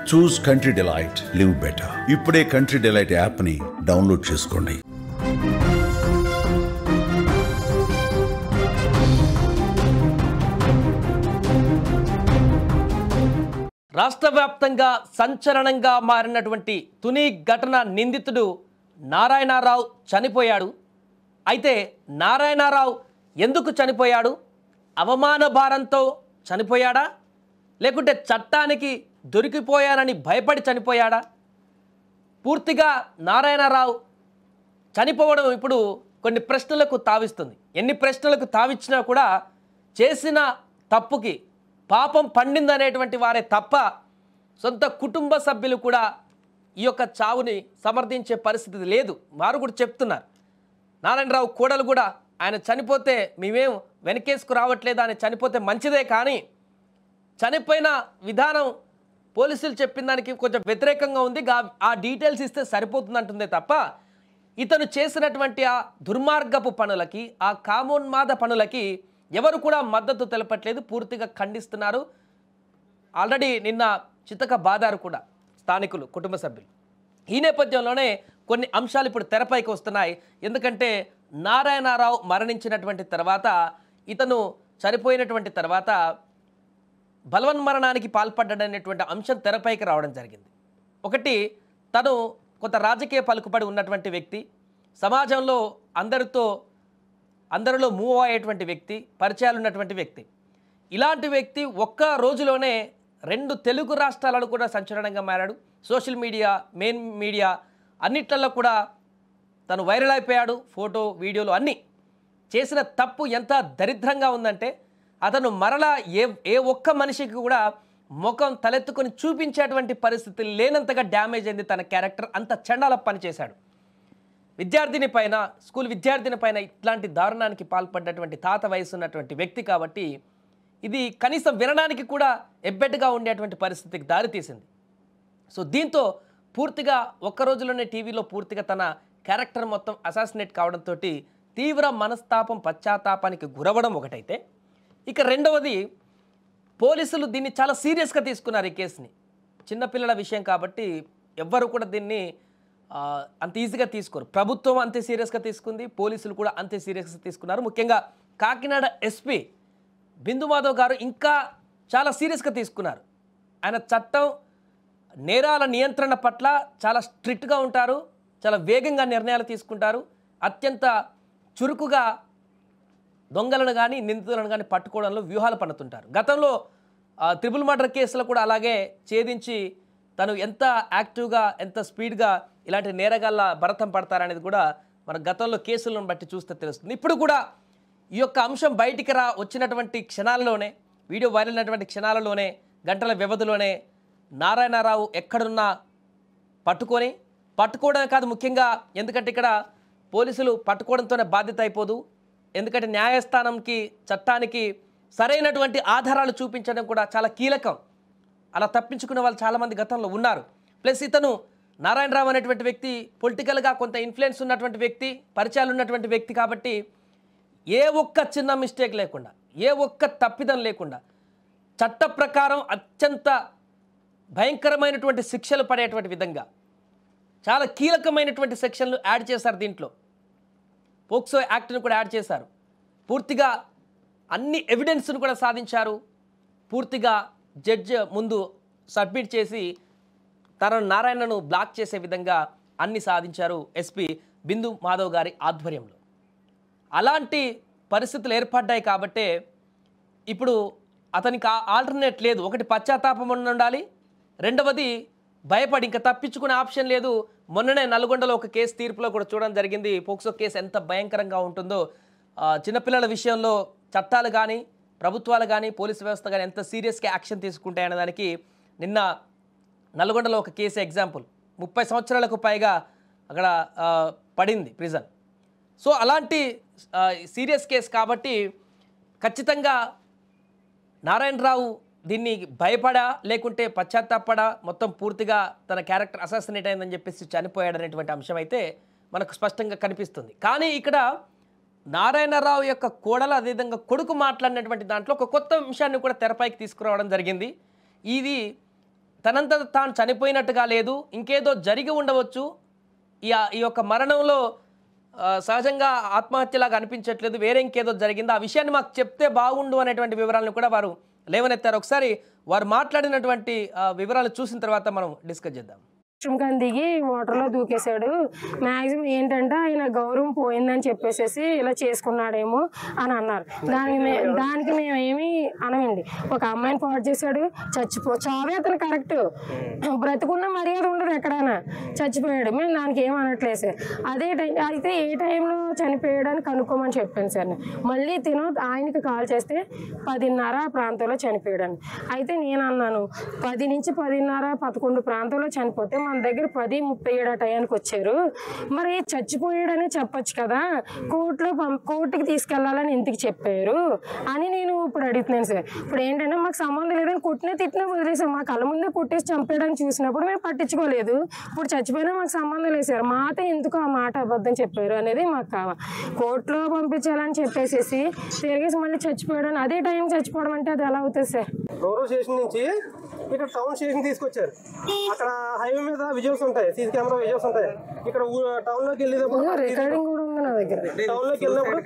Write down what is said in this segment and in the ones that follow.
చూస్ country delight, live better. ఇప్పుడే country delight యాప్ని download చేసుకోండి. రాష్ట్ర వ్యాప్తంగా సంచలనంగా మారినటువంటి తుని ఘటన నిందితుడు నారాయణరావు చనిపోయాడు. అయితే నారాయణరావు ఎందుకు చనిపోయాడు? అవమాన భారంతో చనిపోయాడా, లేకుంటే చట్టానికి దొరికిపోయానని భయపడి చనిపోయాడా? పూర్తిగా నారాయణరావు చనిపోవడం ఇప్పుడు కొన్ని ప్రశ్నలకు తావిస్తుంది. ఎన్ని ప్రశ్నలకు తావిచ్చినా కూడా చేసిన తప్పుకి పాపం పండిందనేటువంటి వారే తప్ప సొంత కుటుంబ సభ్యులు కూడా ఈ యొక్క చావుని సమర్థించే పరిస్థితి లేదు. వారు కూడా చెప్తున్నారు. నారాయణరావు కోడలు కూడా ఆయన చనిపోతే మేమేం వెనకేసుకు రావట్లేదు, ఆయన చనిపోతే మంచిదే, కానీ చనిపోయిన విధానం పోలీసులు చెప్పిన దానికి కొంచెం వ్యతిరేకంగా ఉంది, ఆ డీటెయిల్స్ ఇస్తే సరిపోతుంది అంటుందే తప్ప ఇతను చేసినటువంటి ఆ దుర్మార్గపు పనులకి, ఆ కామోన్మాద పనులకి ఎవరు కూడా మద్దతు తెలపట్లేదు, పూర్తిగా ఖండిస్తున్నారు. ఆల్రెడీ నిన్న చితక బాదారు కూడా స్థానికులు, కుటుంబ సభ్యులు. ఈ నేపథ్యంలోనే కొన్ని అంశాలు ఇప్పుడు తెరపైకి వస్తున్నాయి. ఎందుకంటే నారాయణరావు మరణించినటువంటి తర్వాత, ఇతను చనిపోయినటువంటి తర్వాత బలవన్మరణానికి పాల్పడ్డాడనేటువంటి అంశం తెరపైకి రావడం జరిగింది. ఒకటి, తను కొంత రాజకీయ పలుకుబడి ఉన్నటువంటి వ్యక్తి, సమాజంలో అందరిలో మూవ్ అయ్యేటువంటి వ్యక్తి, పరిచయాలు ఉన్నటువంటి వ్యక్తి. ఇలాంటి వ్యక్తి ఒక్క రోజులోనే 2 తెలుగు రాష్ట్రాలలో కూడా సంచలనంగా మారాడు. సోషల్ మీడియా, మెయిన్ మీడియా అన్నిట్లలో కూడా తను వైరల్ అయిపోయాడు. ఫోటో, వీడియోలు అన్నీ. చేసిన తప్పు ఎంత దరిద్రంగా ఉందంటే అతను మరలా ఏ ఒక్క మనిషికి కూడా ముఖం తలెత్తుకొని చూపించేటువంటి పరిస్థితి లేనంతగా డ్యామేజ్ అయింది తన క్యారెక్టర్. అంత చండాల పని చేశాడు. విద్యార్థిని పైన, స్కూల్ విద్యార్థిని పైన ఇట్లాంటి దారుణానికి పాల్పడ్డటువంటి తాత వయసు ఉన్నటువంటి వ్యక్తి కాబట్టి ఇది కనీసం వినడానికి కూడా ఎబ్బెట్టుగా ఉండేటువంటి పరిస్థితికి దారితీసింది. సో దీంతో పూర్తిగా ఒక్క రోజులోనే టీవీలో పూర్తిగా తన క్యారెక్టర్ మొత్తం అసాసినేట్ కావడంతో తీవ్ర మనస్తాపం, పశ్చాత్తాపానికి గురవడం ఒకటైతే, ఇక రెండవది పోలీసులు దీన్ని చాలా సీరియస్గా తీసుకున్నారు. ఈ కేసుని చిన్నపిల్లల విషయం కాబట్టి ఎవ్వరు కూడా దీన్ని అంత ఈజీగా తీసుకోరు. ప్రభుత్వం అంతే సీరియస్గా తీసుకుంది, పోలీసులు కూడా అంతే సీరియస్గా తీసుకున్నారు. ముఖ్యంగా కాకినాడ ఎస్పీ బిందు మాధవ్ గారు ఇంకా చాలా సీరియస్గా తీసుకున్నారు. ఆయన చట్టం, నేరాల నియంత్రణ పట్ల చాలా స్ట్రిక్ట్గా ఉంటారు, చాలా వేగంగా నిర్ణయాలు తీసుకుంటారు, అత్యంత చురుకుగా దొంగలను కానీ నిందితులను కానీ పట్టుకోవడంలో వ్యూహాలు పన్నుతుంటారు. గతంలో త్రిపుల్ మర్డర్ కేసులో కూడా అలాగే ఛేదించి తను ఎంత యాక్టివ్గా, ఎంత స్పీడ్గా ఇలాంటి నేరగాళ్ళ భరతం పడతారనేది కూడా మన గతంలో కేసులను బట్టి చూస్తే తెలుస్తుంది. ఇప్పుడు కూడా ఈ యొక్క అంశం బయటికి వచ్చినటువంటి క్షణాలలోనే, వీడియో వైరల్ అయినటువంటి క్షణాలలోనే, గంటల వ్యవధిలోనే నారాయణరావు ఎక్కడున్నా పట్టుకోవడమే కాదు, ముఖ్యంగా ఎందుకంటే ఇక్కడ పోలీసులు పట్టుకోవడంతోనే బాధ్యత అయిపోదు. ఎందుకంటే న్యాయస్థానంకి, చట్టానికి సరైనటువంటి ఆధారాలు చూపించడం కూడా చాలా కీలకం. అలా తప్పించుకునే వాళ్ళు చాలామంది గతంలో ఉన్నారు. ప్లస్ ఇతను నారాయణరావు అనేటువంటి వ్యక్తి పొలిటికల్గా కొంత ఇన్ఫ్లుయెన్స్ ఉన్నటువంటి వ్యక్తి, పరిచయాలు ఉన్నటువంటి వ్యక్తి కాబట్టి ఏ ఒక్క చిన్న మిస్టేక్ లేకుండా, ఏ ఒక్క తప్పిదం లేకుండా చట్ట ప్రకారం అత్యంత భయంకరమైనటువంటి శిక్షలు పడేటువంటి విధంగా చాలా కీలకమైనటువంటి సెక్షన్లు యాడ్ చేశారు. దీంట్లో పోక్సో యాక్ట్ను కూడా యాడ్ చేశారు. పూర్తిగా అన్ని ఎవిడెన్స్ను కూడా సాధించారు. పూర్తిగా జడ్జి ముందు సబ్మిట్ చేసి నారాయణను బ్లాక్ చేసే విధంగా అన్ని సాధించారు ఎస్పీ బిందు మాధవ్ గారి ఆధ్వర్యంలో. అలాంటి పరిస్థితులు ఏర్పడ్డాయి కాబట్టే ఇప్పుడు అతనికి ఆల్టర్నేట్ లేదు. ఒకటి పశ్చాత్తాపం ఉండాలి, రెండవది భయపడి ఇంకా తప్పించుకునే ఆప్షన్ లేదు. మొన్ననే నల్గొండలో ఒక కేసు తీర్పులో కూడా చూడడం జరిగింది. పోక్సో కేసు ఎంత భయంకరంగా ఉంటుందో, చిన్నపిల్లల విషయంలో చట్టాలు కానీ, ప్రభుత్వాలు కానీ, పోలీసు వ్యవస్థ కానీ ఎంత సీరియస్గా యాక్షన్ తీసుకుంటాయనే దానికి నిన్న నల్గొండలో ఒక కేసు ఎగ్జాంపుల్. 30 సంవత్సరాలకు పైగా అక్కడ పడింది ప్రిజన్. సో అలాంటి సీరియస్ కేసు కాబట్టి ఖచ్చితంగా నారాయణరావు దీన్ని భయపడా, లేకుంటే పశ్చాత్తాపడా, మొత్తం పూర్తిగా తన క్యారెక్టర్ అసాసినేట్ అయిందని చెప్పేసి చనిపోయాడనేటువంటి అంశం అయితే మనకు స్పష్టంగా కనిపిస్తుంది. కానీ ఇక్కడ నారాయణరావు యొక్క కోడలు, అదేవిధంగా కొడుకు మాట్లాడినటువంటి దాంట్లో ఒక కొత్త అంశాన్ని కూడా తెరపైకి తీసుకురావడం జరిగింది. ఇది తనంతట తాను చనిపోయినట్టుగా లేదు, ఇంకేదో జరిగి ఉండవచ్చు, ఈ యొక్క మరణంలో సహజంగా ఆత్మహత్యలాగా అనిపించట్లేదు, వేరే ఇంకేదో జరిగింది, ఆ విషయాన్ని మాకు చెప్తే బాగుండు అనేటువంటి వివరాలను కూడా వారు లేవనెత్తారు. ఒకసారి వారు మాట్లాడినటువంటి వివరాలు చూసిన తర్వాత మనం డిస్కస్ చేద్దాం. కానీ దిగి వాటర్లో దూకేశాడు. మ్యాక్సిమం ఏంటంటే ఆయన గౌరవం పోయిందని చెప్పేసి ఇలా చేసుకున్నాడేమో అని అన్నారు. దానికి మేము ఏమి అనమండి. ఒక అమ్మాయిని పాడు చేశాడు, చావే అతను కరెక్ట్, బ్రతుకున్న మర్యాద ఉండదు ఎక్కడైనా, చచ్చిపోయాడు, మేము దానికి ఏం అనట్లేదు సార్. అదే టైం అయితే ఏ టైంలో చనిపోయాడని కనుక్కోమని చెప్పాను సార్. మళ్ళీ ఆయనకి కాల్ చేస్తే 10:30 ప్రాంతంలో చనిపోయాడని. అయితే నేను అన్నాను 10 నుంచి 10:30, 11 ప్రాంతంలో చనిపోతే మన దగ్గర 10:37 టయానికి వచ్చారు, మరి చచ్చిపోయాడని చెప్పొచ్చు కదా, కోర్టుకి తీసుకెళ్లాలని ఎందుకు చెప్పారు అని నేను ఇప్పుడు అడుగుతున్నాను సార్. ఇప్పుడు ఏంటంటే మాకు సంబంధం లేదని తిట్టినా వదిలేసాం, మా కళ్ళ ముందే కొట్టేసి చంపేయడానికి చూసినప్పుడు మేము పట్టించుకోలేదు. ఇప్పుడు చచ్చిపోయినా మాకు సంబంధం లేదు సార్, మాతో ఎందుకు ఆ మాట అబద్ధం చెప్పారు అనేది మాకు కావాలి. కోర్టులో పంపించాలని చెప్పేసి తిరిగేసి మళ్ళీ చచ్చిపోయాడని అదే టైం చచ్చిపోవడం అంటే అది ఎలా అవుతుంది సార్? రూరల్ స్టేషన్ నుంచి ఇక్కడ టౌన్ స్టేషన్ తీసుకొచ్చారు. అక్కడ హైవే మీద విజువల్స్ ఉంటాయి, సీసీ కెమెరా విజువల్స్ ఉంటాయి. ఇక్కడ టౌన్ లోకి వెళ్ళేటప్పుడు రికార్డింగ్ కూడా ఉంది నా దగ్గర. టౌన్ లోకి వెళ్ళినప్పుడు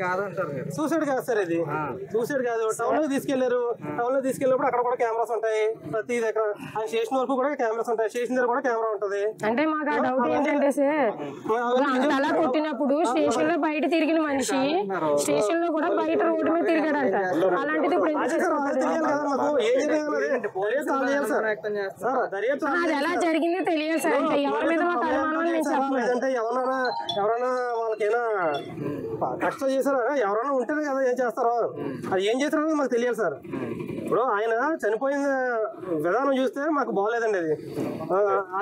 సూసైడ్ కాదు సార్, ఇది సూసైడ్ కాదు. టౌన్ లోకి తీసుకెళ్లారు, టౌన్ లో తీసుకెళ్ళినప్పుడు అక్కడ కూడా కెమెరాస్ ఉంటాయి, ప్రతి దగ్గర ఆ స్టేషన్ వరకు కూడా కెమెరాస్ ఉంటాయి, స్టేషన్ దగ్గర కూడా కెమెరా ఉంటది. అంటే మాకు ఆ డౌట్ ఏంటంటే సార్, అలా కొట్టినప్పుడు స్టేషన్ లో బయట తిరిగిన మనిషి స్టేషన్ లో కూడా బయట రోడ్డు మీద తిరిగాడంట, అలాంటిది ఇప్పుడు అది ఎలా జరిగిందో తెలియదు సార్. ఇంకా ఎవరి మీద మాకు అనుమానం నేను చెప్పలేదు. ఎవరైనా వాళ్ళకైనా కష్టం చేశారా, ఎవరైనా ఉంటేనే కదా ఏం చేస్తారో, అది ఏం చేస్తారో మాకు తెలియాలి సార్. ఇప్పుడు ఆయన చనిపోయిన విధానం చూస్తే మాకు బాగోలేదండి. అది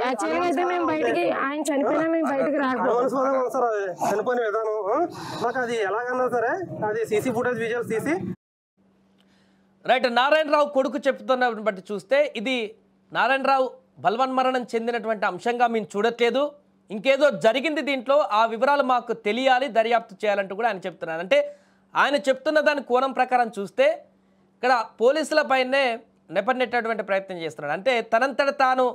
యాక్చువల్గా అయితే మేము బయటికి, ఆయన చనిపోయినా మేము బయటకి అనుమానాస్పదంగా ఉంది సార్ అది చనిపోయిన విధానం. మాకు అది ఎలాగన్నా సరే అది సీసీ ఫుటేజ్ విజువల్స్ తీసి రైట్. నారాయణరావు కొడుకు చెప్తున్న బట్టి చూస్తే ఇది నారాయణరావు బలవన్మరణం చెందినటువంటి అంశంగా మేము చూడట్లేదు, ఇంకేదో జరిగింది దీంట్లో, ఆ వివరాలు మాకు తెలియాలి, దర్యాప్తు చేయాలంటూ కూడా ఆయన చెప్తున్నారు. అంటే ఆయన చెప్తున్న దాని కోణం ప్రకారం చూస్తే ఇక్కడ పోలీసులపైనే నెపనెట్టేటువంటి ప్రయత్నం చేస్తున్నాడు. అంటే తనంతట తాను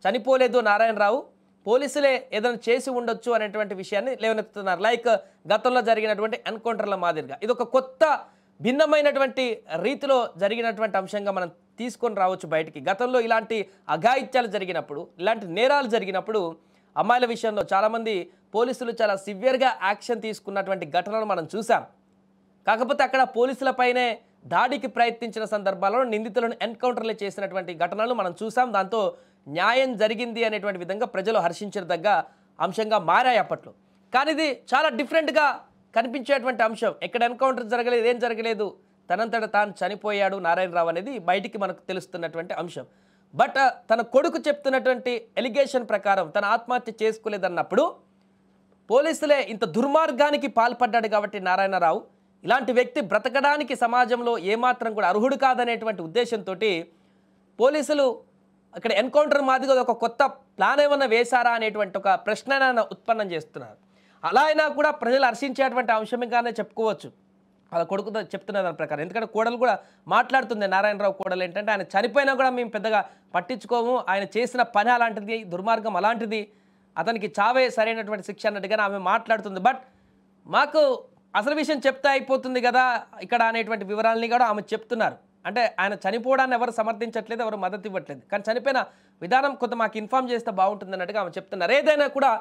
చనిపోలేదు నారాయణరావు, పోలీసులే ఏదైనా చేసి ఉండొచ్చు అనేటువంటి విషయాన్ని లేవనెత్తుతున్నారు. లైక్ గతంలో జరిగినటువంటి ఎన్కౌంటర్ల మాదిరిగా ఇది ఒక కొత్త భిన్నమైనటువంటి రీతిలో జరిగినటువంటి అంశంగా మనం తీసుకొని రావచ్చు బయటికి. గతంలో ఇలాంటి అఘాయిత్యాలు జరిగినప్పుడు, ఇలాంటి నేరాలు జరిగినప్పుడు అమ్మాయిల విషయంలో చాలామంది పోలీసులు చాలా సివియర్గా యాక్షన్ తీసుకున్నటువంటి ఘటనలు మనం చూసాం. కాకపోతే అక్కడ పోలీసులపైనే దాడికి ప్రయత్నించిన సందర్భాల్లో నిందితులను ఎన్కౌంటర్లు చేసినటువంటి ఘటనలు మనం చూసాం. దాంతో న్యాయం జరిగింది అనేటువంటి విధంగా ప్రజలు హర్షించదగ్గ అంశంగా మారాయి అప్పట్లో. కానీ ఇది చాలా డిఫరెంట్గా కనిపించేటువంటి అంశం. ఎక్కడ ఎన్కౌంటర్ జరగలేదు, ఏం జరగలేదు, తనంతట తాను చనిపోయాడు నారాయణరావు అనేది బయటికి మనకు తెలుస్తున్నటువంటి అంశం. బట్ తన కొడుకు చెప్తున్నటువంటి ఎలిగేషన్ ప్రకారం తన ఆత్మహత్య చేసుకోలేదన్నప్పుడు పోలీసులే ఇంత దుర్మార్గానికి పాల్పడ్డాడు కాబట్టి నారాయణరావు ఇలాంటి వ్యక్తి బ్రతకడానికి సమాజంలో ఏమాత్రం కూడా అర్హుడు కాదనేటువంటి ఉద్దేశంతో పోలీసులు అక్కడ ఎన్కౌంటర్ మాదిరిగా ఒక కొత్త ప్లాన్ ఏమన్నా వేశారా అనేటువంటి ఒక ప్రశ్న ఉత్పన్నం చేస్తున్నారు. అలా అయినా కూడా ప్రజలు హర్షించేటువంటి అంశంగానే చెప్పుకోవచ్చు వాళ్ళ కొడుకుతో చెప్తున్న దాని ప్రకారం. ఎందుకంటే కోడలు కూడా మాట్లాడుతుంది, నారాయణరావు కోడలు ఏంటంటే ఆయన చనిపోయినా కూడా మేము పెద్దగా పట్టించుకోము, ఆయన చేసిన పని అలాంటిది, దుర్మార్గం అలాంటిది, అతనికి చావే సరైనటువంటి శిక్ష అన్నట్టుగానే ఆమె మాట్లాడుతుంది. బట్ మాకు అసలు విషయం చెప్తే అయిపోతుంది కదా ఇక్కడ అనేటువంటి వివరాలని కూడా ఆమె చెప్తున్నారు. అంటే ఆయన చనిపోవడాన్ని ఎవరు సమర్థించట్లేదు, ఎవరు మద్దతు ఇవ్వట్లేదు, కానీ చనిపోయిన విధానం కొంత మాకు ఇన్ఫామ్ చేస్తే బాగుంటుంది అన్నట్టుగా ఆమె చెప్తున్నారు. ఏదైనా కూడా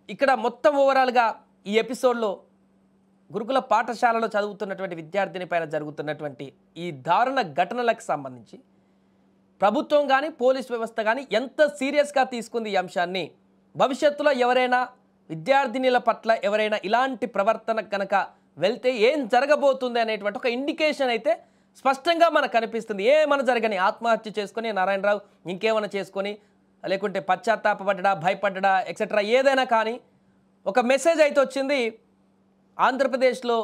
ఇక్కడ మొత్తం ఓవరాల్గా ఈ ఎపిసోడ్లో గురుకుల పాఠశాలలో చదువుతున్నటువంటి విద్యార్థిని పైన జరుగుతున్నటువంటి ఈ దారుణ ఘటనలకు సంబంధించి ప్రభుత్వం కానీ పోలీస్ వ్యవస్థ కానీ ఎంత సీరియస్గా తీసుకుంది ఈ అంశాన్ని, భవిష్యత్తులో ఎవరైనా విద్యార్థినిల పట్ల ఎవరైనా ఇలాంటి ప్రవర్తన కనుక వెళ్తే ఏం జరగబోతుంది అనేటువంటి ఒక ఇండికేషన్ అయితే స్పష్టంగా మనకు కనిపిస్తుంది. ఏమైనా జరగని ఆత్మహత్య చేసుకొని నారాయణరావు ఇంకేమైనా చేసుకొని లేకుంటే పశ్చాత్తాపడ్డా, భయపడ్డా, ఎక్సెట్రా ఏదైనా కానీ ఒక మెసేజ్ అయితే వచ్చింది. ఆంధ్రప్రదేశ్లో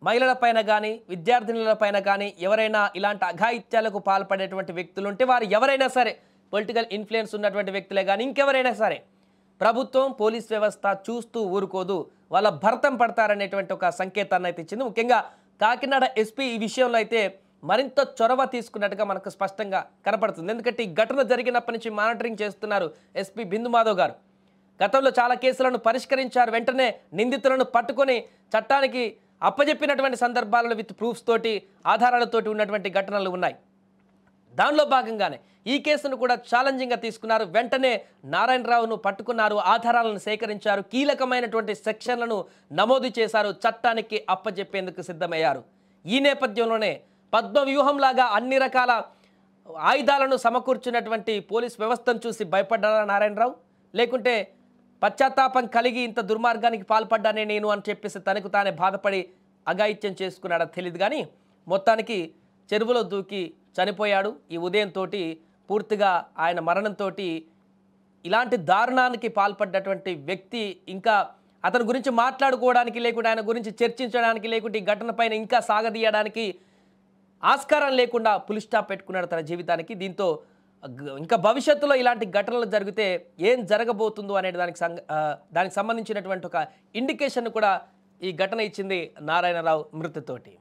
మహిళలపైన కానీ విద్యార్థినులపైన కానీ ఎవరైనా ఇలాంటి అఘాయిత్యాలకు పాల్పడేటువంటి వ్యక్తులు ఉంటే వారు ఎవరైనా సరే, పొలిటికల్ ఇన్ఫ్లుయెన్స్ ఉన్నటువంటి వ్యక్తులే కానీ ఇంకెవరైనా సరే, ప్రభుత్వం పోలీస్ వ్యవస్థ చూస్తూ ఊరుకోదు, వాళ్ళ భరతం పడతారనేటువంటి ఒక సంకేతాన్ని అయితే ఇచ్చింది. ముఖ్యంగా కాకినాడ ఎస్పీ ఈ విషయంలో అయితే మరింత చొరవ తీసుకున్నట్టుగా మనకు స్పష్టంగా కనపడుతుంది. ఎందుకంటే ఈ ఘటన జరిగినప్పటి నుంచి మానిటరింగ్ చేస్తున్నారు ఎస్పీ బిందు మాధవ్ గారు. గతంలో చాలా కేసులను పరిష్కరించారు. వెంటనే నిందితులను పట్టుకొని చట్టానికి అప్పజెప్పినటువంటి సందర్భాలలో విత్ ప్రూఫ్స్ తోటి ఆధారాలతోటి ఉన్నటువంటి ఘటనలు ఉన్నాయి. దానిలో భాగంగానే ఈ కేసును కూడా ఛాలెంజింగ్గా తీసుకున్నారు. వెంటనే నారాయణరావును పట్టుకున్నారు, ఆధారాలను సేకరించారు, కీలకమైనటువంటి సెక్షన్లను నమోదు చేశారు, చట్టానికి అప్పజెప్పేందుకు సిద్ధమయ్యారు. ఈ నేపథ్యంలోనే పద్మవ్యూహంలాగా అన్ని రకాల ఆయుధాలను సమకూర్చున్నటువంటి పోలీస్ వ్యవస్థను చూసి భయపడ్డారా నారాయణరావు? లేకుంటే పశ్చాత్తాపం కలిగి ఇంత దుర్మార్గానికి పాల్పడ్డానే నేను అని చెప్పేసి తనకు తానే బాధపడి అఘాయిత్యం చేసుకున్నాడో తెలియదు. కానీ మొత్తానికి చెరువులో దూకి చనిపోయాడు. ఈ ఉదయంతో పూర్తిగా ఆయన మరణంతో ఇలాంటి దారుణానికి పాల్పడ్డటువంటి వ్యక్తి ఇంకా అతని గురించి మాట్లాడుకోవడానికి లేకుంటే ఆయన గురించి చర్చించడానికి లేకుంటే ఈ ఘటన పైన ఇంకా సాగదీయడానికి ఆస్కారం లేకుండా పులి స్టాప్ పెట్టుకున్నాడు తన జీవితానికి. దీంతో ఇంకా భవిష్యత్తులో ఇలాంటి ఘటనలు జరిగితే ఏం జరగబోతుందో అనే దానికి సంబంధించినటువంటి ఒక ఇండికేషన్ కూడా ఈ ఘటన ఇచ్చింది నారాయణరావు మృతితోటి.